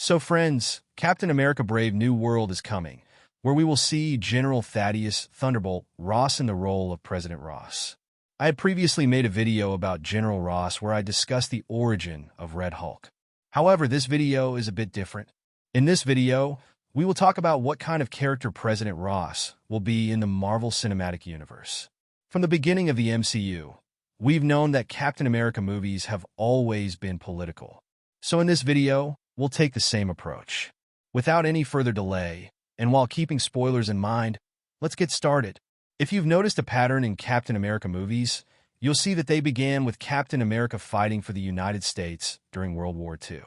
So friends, Captain America Brave New World is coming, where we will see General Thaddeus Thunderbolt Ross in the role of President Ross. I had previously made a video about General Ross where I discussed the origin of Red Hulk. However, this video is a bit different. In this video, we will talk about what kind of character President Ross will be in the Marvel Cinematic Universe. From the beginning of the MCU, we've known that Captain America movies have always been political. So in this video, we'll take the same approach. Without any further delay, and while keeping spoilers in mind, let's get started. If you've noticed a pattern in Captain America movies, you'll see that they began with Captain America fighting for the United States during World War II.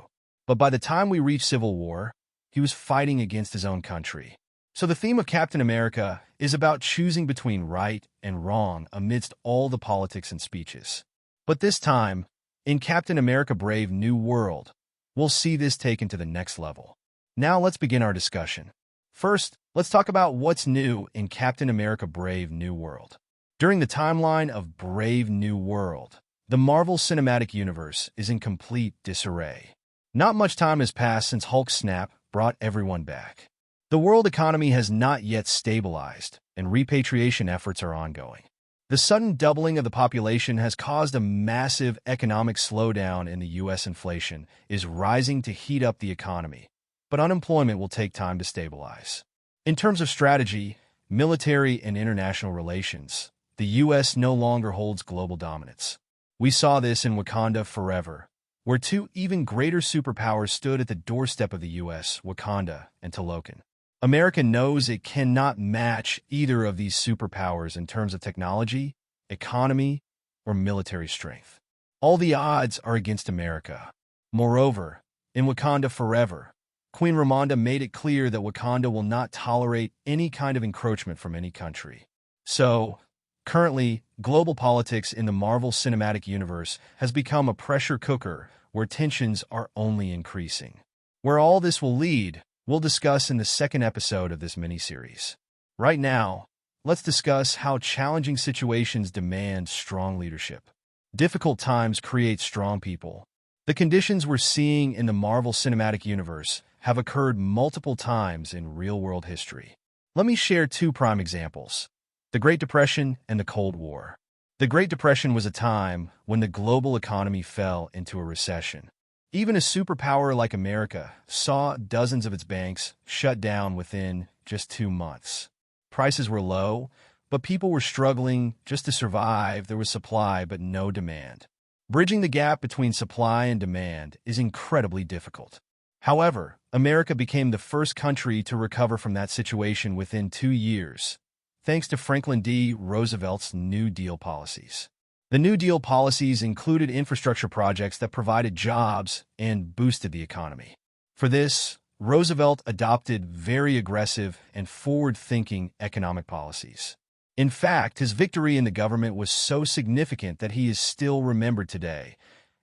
But by the time we reach Civil War, he was fighting against his own country. So the theme of Captain America is about choosing between right and wrong amidst all the politics and speeches. But this time, in Captain America Brave New World, we'll see this taken to the next level. Now let's begin our discussion. First, let's talk about what's new in Captain America Brave New World. During the timeline of Brave New World, the Marvel Cinematic Universe is in complete disarray. Not much time has passed since Hulk's snap brought everyone back. The world economy has not yet stabilized, and repatriation efforts are ongoing. The sudden doubling of the population has caused a massive economic slowdown in the U.S. Inflation is rising to heat up the economy, but unemployment will take time to stabilize. In terms of strategy, military and international relations, the U.S. no longer holds global dominance. We saw this in Wakanda Forever, where two even greater superpowers stood at the doorstep of the U.S., Wakanda and Talokan. America knows it cannot match either of these superpowers in terms of technology, economy, or military strength. All the odds are against America. Moreover, in Wakanda Forever, Queen Ramonda made it clear that Wakanda will not tolerate any kind of encroachment from any country. So, currently, global politics in the Marvel Cinematic Universe has become a pressure cooker where tensions are only increasing. Where all this will lead, we'll discuss in the second episode of this miniseries. Right now, let's discuss how challenging situations demand strong leadership. Difficult times create strong people. The conditions we're seeing in the Marvel Cinematic Universe have occurred multiple times in real-world history. Let me share two prime examples: the Great Depression and the Cold War. The Great Depression was a time when the global economy fell into a recession. Even a superpower like America saw dozens of its banks shut down within just 2 months. Prices were low, but people were struggling just to survive. There was supply but no demand. Bridging the gap between supply and demand is incredibly difficult. However, America became the first country to recover from that situation within 2 years, thanks to Franklin D. Roosevelt's New Deal policies. The New Deal policies included infrastructure projects that provided jobs and boosted the economy. For this, Roosevelt adopted very aggressive and forward-thinking economic policies. In fact, his victory in the government was so significant that he is still remembered today,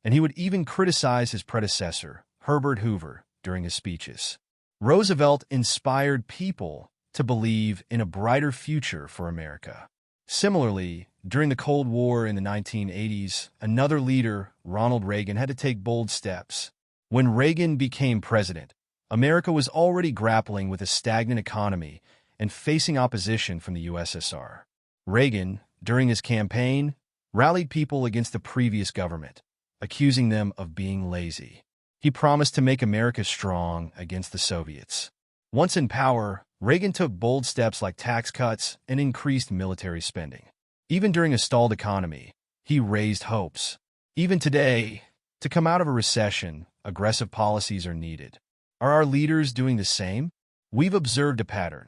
and he would even criticize his predecessor, Herbert Hoover, during his speeches. Roosevelt inspired people to believe in a brighter future for America. Similarly, during the Cold War in the 1980s, another leader, Ronald Reagan, had to take bold steps. When Reagan became president, America was already grappling with a stagnant economy and facing opposition from the USSR. Reagan, during his campaign, rallied people against the previous government, accusing them of being lazy. He promised to make America strong against the Soviets. Once in power, Reagan took bold steps like tax cuts and increased military spending. Even during a stalled economy, he raised hopes. Even today, to come out of a recession, aggressive policies are needed. Are our leaders doing the same? We've observed a pattern.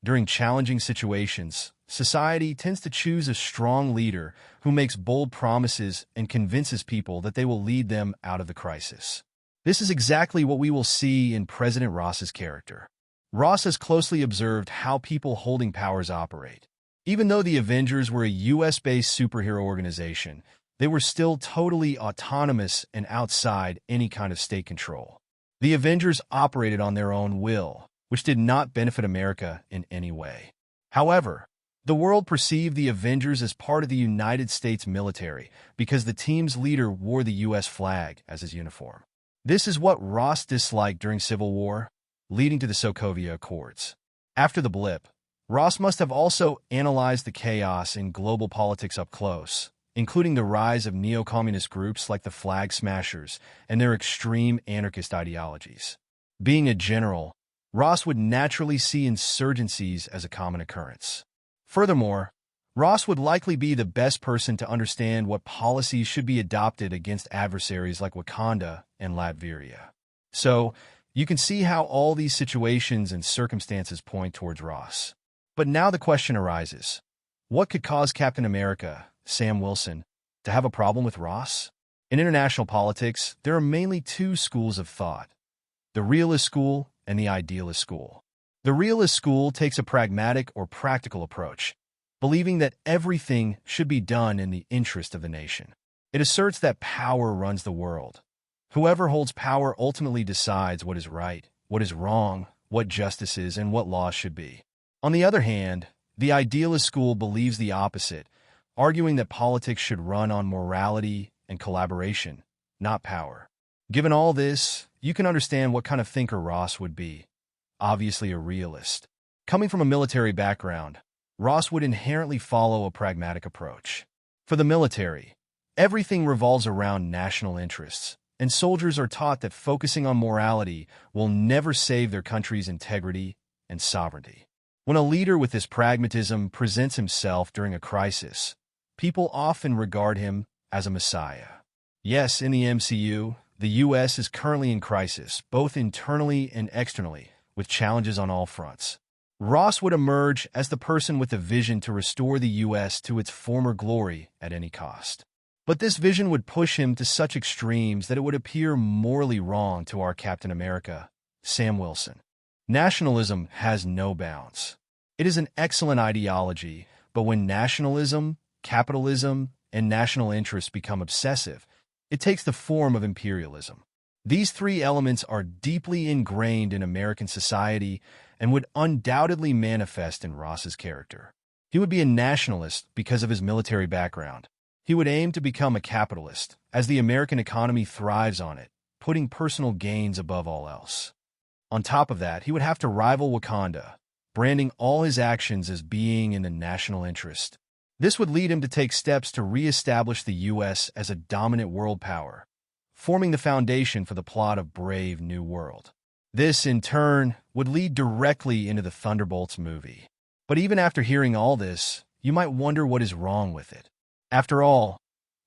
During challenging situations, society tends to choose a strong leader who makes bold promises and convinces people that they will lead them out of the crisis. This is exactly what we will see in President Ross's character. Ross has closely observed how people holding powers operate. Even though the Avengers were a US-based superhero organization, they were still totally autonomous and outside any kind of state control. The Avengers operated on their own will, which did not benefit America in any way. However, the world perceived the Avengers as part of the United States military because the team's leader wore the US flag as his uniform. This is what Ross disliked during Civil War, leading to the Sokovia Accords. After the blip, Ross must have also analyzed the chaos in global politics up close, including the rise of neo-communist groups like the Flag Smashers and their extreme anarchist ideologies. Being a general, Ross would naturally see insurgencies as a common occurrence. Furthermore, Ross would likely be the best person to understand what policies should be adopted against adversaries like Wakanda and Latveria. So, you can see how all these situations and circumstances point towards Ross. But now the question arises, what could cause Captain America, Sam Wilson, to have a problem with Ross? In international politics, there are mainly two schools of thought: the realist school and the idealist school. The realist school takes a pragmatic or practical approach, believing that everything should be done in the interest of the nation. It asserts that power runs the world. Whoever holds power ultimately decides what is right, what is wrong, what justice is, and what laws should be. On the other hand, the idealist school believes the opposite, arguing that politics should run on morality and collaboration, not power. Given all this, you can understand what kind of thinker Ross would be. Obviously a realist. Coming from a military background, Ross would inherently follow a pragmatic approach. For the military, everything revolves around national interests, and soldiers are taught that focusing on morality will never save their country's integrity and sovereignty. When a leader with this pragmatism presents himself during a crisis, people often regard him as a messiah. Yes, in the MCU, the U.S. is currently in crisis, both internally and externally, with challenges on all fronts. Ross would emerge as the person with a vision to restore the U.S. to its former glory at any cost. But this vision would push him to such extremes that it would appear morally wrong to our Captain America, Sam Wilson. Nationalism has no bounds. It is an excellent ideology, but when nationalism, capitalism, and national interests become obsessive, it takes the form of imperialism. These three elements are deeply ingrained in American society and would undoubtedly manifest in Ross's character. He would be a nationalist because of his military background. He would aim to become a capitalist, as the American economy thrives on it, putting personal gains above all else. On top of that, he would have to rival Wakanda, branding all his actions as being in the national interest. This would lead him to take steps to re-establish the U.S. as a dominant world power, forming the foundation for the plot of Brave New World. This, in turn, would lead directly into the Thunderbolts movie. But even after hearing all this, you might wonder what is wrong with it. After all,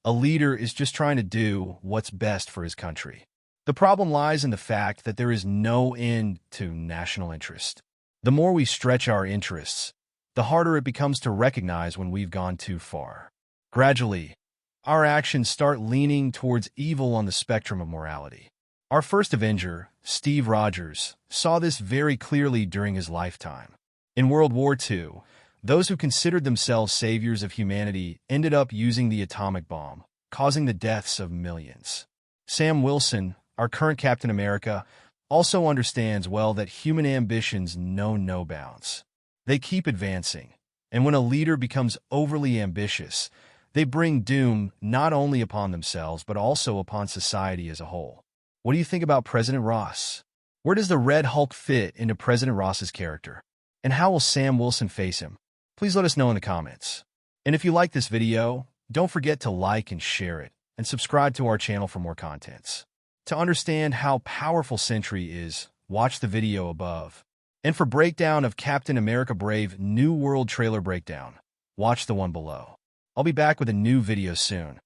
a leader is just trying to do what's best for his country. The problem lies in the fact that there is no end to national interest. The more we stretch our interests, the harder it becomes to recognize when we've gone too far. Gradually, our actions start leaning towards evil on the spectrum of morality. Our first Avenger, Steve Rogers, saw this very clearly during his lifetime. In World War II, those who considered themselves saviors of humanity ended up using the atomic bomb, causing the deaths of millions. Sam Wilson, our current Captain America, also understands well that human ambitions know no bounds. They keep advancing, and when a leader becomes overly ambitious, they bring doom not only upon themselves but also upon society as a whole. What do you think about President Ross? Where does the Red Hulk fit into President Ross's character? And how will Sam Wilson face him? Please let us know in the comments. And if you like this video, don't forget to like and share it, and subscribe to our channel for more contents. To understand how powerful Sentry is, watch the video above. And for breakdown of Captain America Brave New World trailer breakdown, watch the one below. I'll be back with a new video soon.